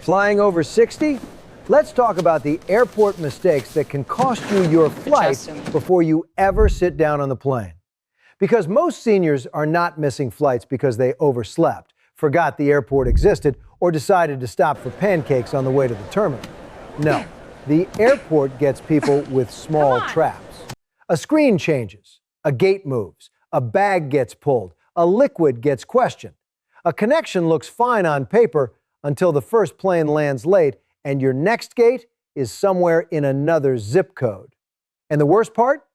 Flying over 60? Let's talk about the airport mistakes that can cost you your flight before you ever sit down on the plane. Because most seniors are not missing flights because they overslept, forgot the airport existed, or decided to stop for pancakes on the way to the terminal. No, the airport gets people with small traps. A screen changes, a gate moves, a bag gets pulled, a liquid gets questioned. A connection looks fine on paper until the first plane lands late and your next gate is somewhere in another zip code. And the worst part?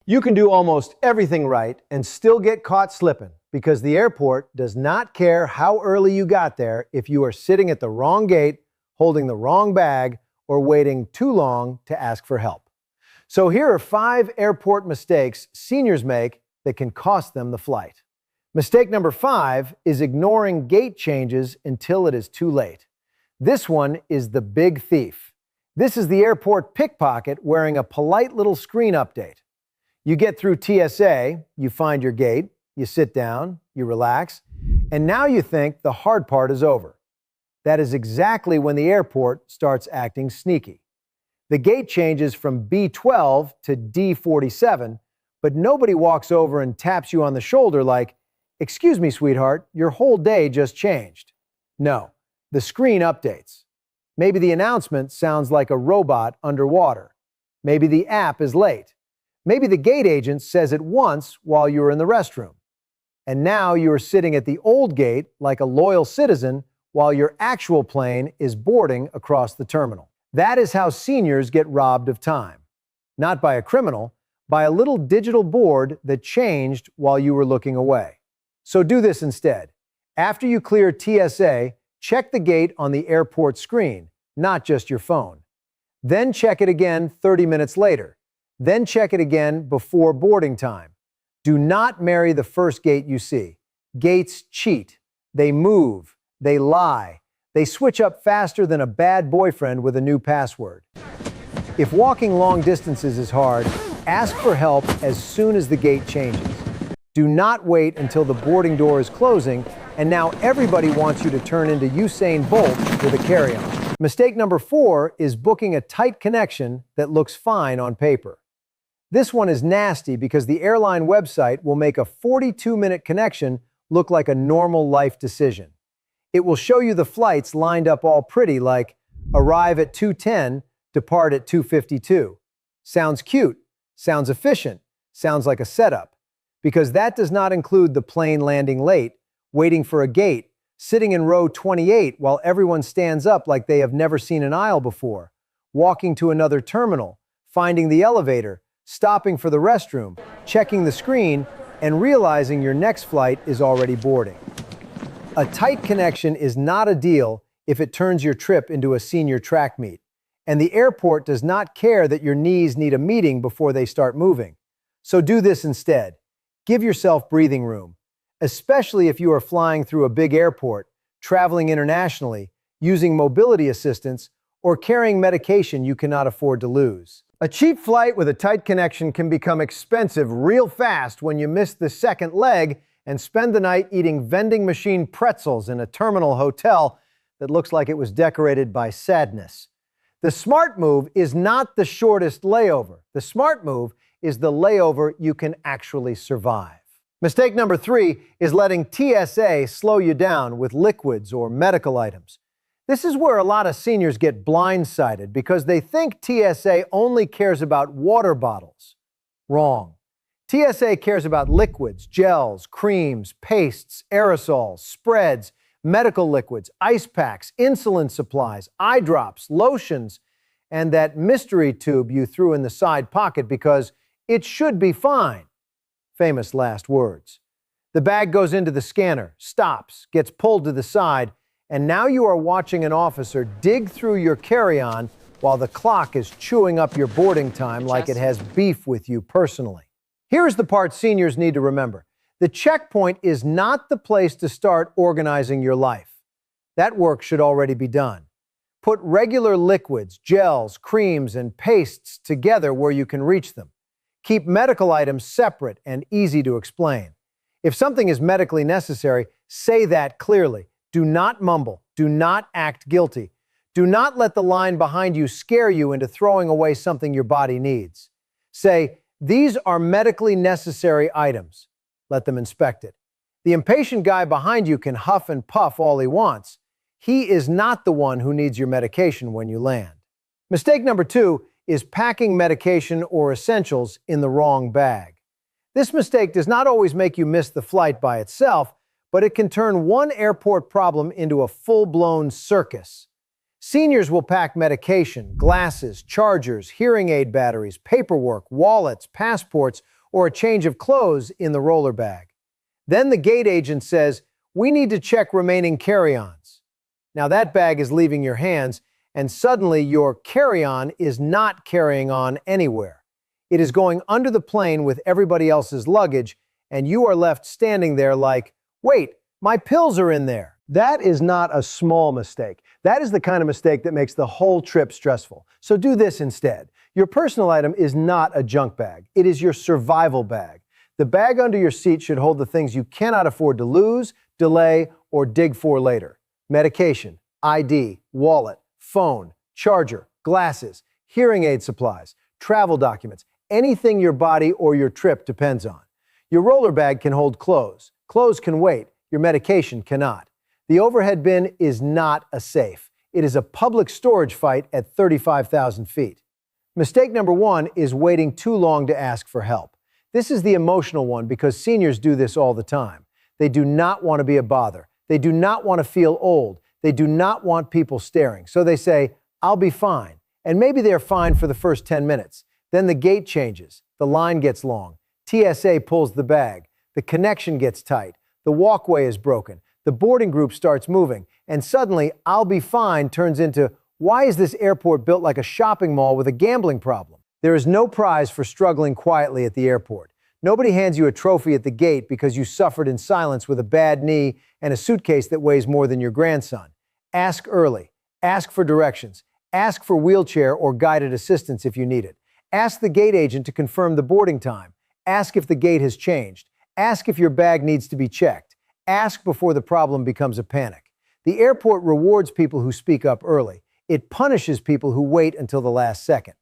You can do almost everything right and still get caught slipping because the airport does not care how early you got there if you are sitting at the wrong gate, holding the wrong bag, or waiting too long to ask for help. So here are 5 airport mistakes seniors make that can cost them the flight. Mistake number 5 is ignoring gate changes until it is too late. This one is the big thief. This is the airport pickpocket wearing a polite little screen update. You get through TSA, you find your gate, you sit down, you relax, and now you think the hard part is over. That is exactly when the airport starts acting sneaky. The gate changes from B12 to D47, but nobody walks over and taps you on the shoulder like, "Excuse me, sweetheart, your whole day just changed." No, the screen updates. Maybe the announcement sounds like a robot underwater. Maybe the app is late. Maybe the gate agent says it once while you were in the restroom. And now you are sitting at the old gate like a loyal citizen while your actual plane is boarding across the terminal. That is how seniors get robbed of time. Not by a criminal, by a little digital board that changed while you were looking away. So do this instead. After you clear TSA, check the gate on the airport screen, not just your phone. Then check it again 30 minutes later. Then check it again before boarding time. Do not marry the first gate you see. Gates cheat. They move. They lie. They switch up faster than a bad boyfriend with a new password. If walking long distances is hard, ask for help as soon as the gate changes. Do not wait until the boarding door is closing and now everybody wants you to turn into Usain Bolt with a carry-on. Mistake number 4 is booking a tight connection that looks fine on paper. This one is nasty because the airline website will make a 42-minute connection look like a normal life decision. It will show you the flights lined up all pretty like arrive at 2:10, depart at 2:52. Sounds cute, sounds efficient, sounds like a setup. Because that does not include the plane landing late, waiting for a gate, sitting in row 28 while everyone stands up like they have never seen an aisle before, walking to another terminal, finding the elevator, stopping for the restroom, checking the screen, and realizing your next flight is already boarding. A tight connection is not a deal if it turns your trip into a senior track meet, and the airport does not care that your knees need a meeting before they start moving. So do this instead. Give yourself breathing room, especially if you are flying through a big airport, traveling internationally, using mobility assistance, or carrying medication you cannot afford to lose. A cheap flight with a tight connection can become expensive real fast when you miss the second leg and spend the night eating vending machine pretzels in a terminal hotel that looks like it was decorated by sadness. The smart move is not the shortest layover. The smart move is the layover you can actually survive. Mistake number 3 is letting TSA slow you down with liquids or medical items. This is where a lot of seniors get blindsided because they think TSA only cares about water bottles. Wrong. TSA cares about liquids, gels, creams, pastes, aerosols, spreads, medical liquids, ice packs, insulin supplies, eye drops, lotions, and that mystery tube you threw in the side pocket because it should be fine. Famous last words. The bag goes into the scanner, stops, gets pulled to the side, and now you are watching an officer dig through your carry-on while the clock is chewing up your boarding time like it has beef with you personally. Here's the part seniors need to remember. The checkpoint is not the place to start organizing your life. That work should already be done. Put regular liquids, gels, creams, and pastes together where you can reach them. Keep medical items separate and easy to explain. If something is medically necessary, say that clearly. Do not mumble. Do not act guilty. Do not let the line behind you scare you into throwing away something your body needs. Say, these are medically necessary items. Let them inspect it. The impatient guy behind you can huff and puff all he wants. He is not the one who needs your medication when you land. Mistake number 2 is packing medication or essentials in the wrong bag. This mistake does not always make you miss the flight by itself, but it can turn one airport problem into a full-blown circus. Seniors will pack medication, glasses, chargers, hearing aid batteries, paperwork, wallets, passports, or a change of clothes in the roller bag. Then the gate agent says, "We need to check remaining carry-ons." Now that bag is leaving your hands, and suddenly your carry-on is not carrying on anywhere. It is going under the plane with everybody else's luggage, and you are left standing there like, "Wait, my pills are in there." That is not a small mistake. That is the kind of mistake that makes the whole trip stressful. So do this instead. Your personal item is not a junk bag. It is your survival bag. The bag under your seat should hold the things you cannot afford to lose, delay, or dig for later. Medication, ID, wallet, phone, charger, glasses, hearing aid supplies, travel documents, anything your body or your trip depends on. Your roller bag can hold clothes. Clothes can wait. Your medication cannot. The overhead bin is not a safe. It is a public storage fight at 35,000 feet. Mistake number 1 is waiting too long to ask for help. This is the emotional one because seniors do this all the time. They do not want to be a bother. They do not want to feel old. They do not want people staring. So they say, "I'll be fine." And maybe they're fine for the first 10 minutes. Then the gate changes. The line gets long. TSA pulls the bag. The connection gets tight. The walkway is broken. The boarding group starts moving. And suddenly, "I'll be fine" turns into, "Why is this airport built like a shopping mall with a gambling problem?" There is no prize for struggling quietly at the airport. Nobody hands you a trophy at the gate because you suffered in silence with a bad knee and a suitcase that weighs more than your grandson. Ask early. Ask for directions. Ask for wheelchair or guided assistance if you need it. Ask the gate agent to confirm the boarding time. Ask if the gate has changed. Ask if your bag needs to be checked. Ask before the problem becomes a panic. The airport rewards people who speak up early. It punishes people who wait until the last second.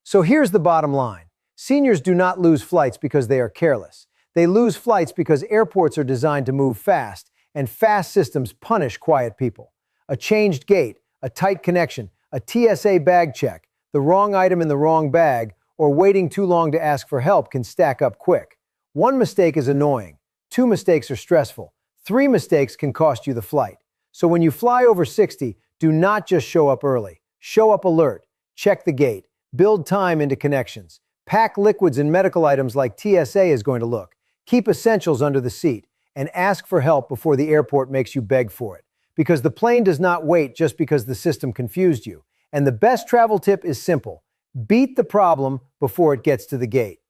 So here's the bottom line. Seniors do not lose flights because they are careless. They lose flights because airports are designed to move fast, and fast systems punish quiet people. A changed gate, a tight connection, a TSA bag check, the wrong item in the wrong bag, or waiting too long to ask for help can stack up quick. One mistake is annoying. 2 mistakes are stressful. 3 mistakes can cost you the flight. So when you fly over 60, do not just show up early. Show up alert. Check the gate. Build time into connections. Pack liquids and medical items like TSA is going to look. Keep essentials under the seat. And ask for help before the airport makes you beg for it. Because the plane does not wait just because the system confused you. And the best travel tip is simple. Beat the problem before it gets to the gate.